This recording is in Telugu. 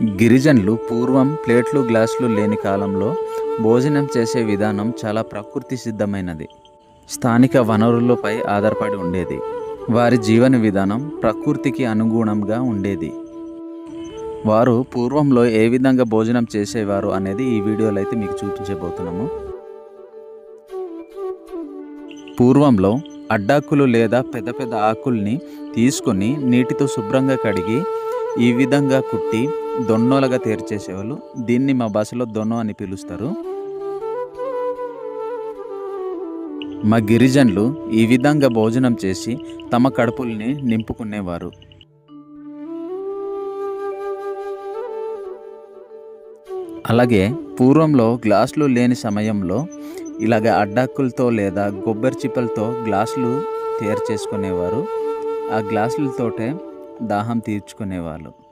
గిరిజనులు పూర్వం ప్లేట్లు గ్లాసులు లేని కాలంలో భోజనం చేసే విధానం చాలా ప్రకృతి సిద్ధమైనది. స్థానిక వనరులపై ఆధారపడి ఉండేది. వారి జీవన విధానం ప్రకృతికి అనుగుణంగా ఉండేది. వారు పూర్వంలో ఏ విధంగా భోజనం చేసేవారు అనేది ఈ వీడియోలో అయితే మీకు చూపించబోతున్నాము. పూర్వంలో అడ్డాకులు లేదా పెద్ద పెద్ద ఆకుల్ని తీసుకొని నీటితో శుభ్రంగా కడిగి ఈ విధంగా కుట్టి దొన్నోలుగా తయారు చేసేవాళ్ళు. దీన్ని మా భాషలో దొన్నో అని పిలుస్తారు. మా గిరిజనులు ఈ విధంగా భోజనం చేసి తమ కడుపుల్ని నింపుకునేవారు. అలాగే పూర్వంలో గ్లాసులు లేని సమయంలో ఇలాగ అడ్డాకులతో లేదా కొబ్బరి చిప్పలతో గ్లాసులు తయారు చేసుకునేవారు. ఆ గ్లాసులతోటే దాహం తీర్చుకునేవాళ్ళు.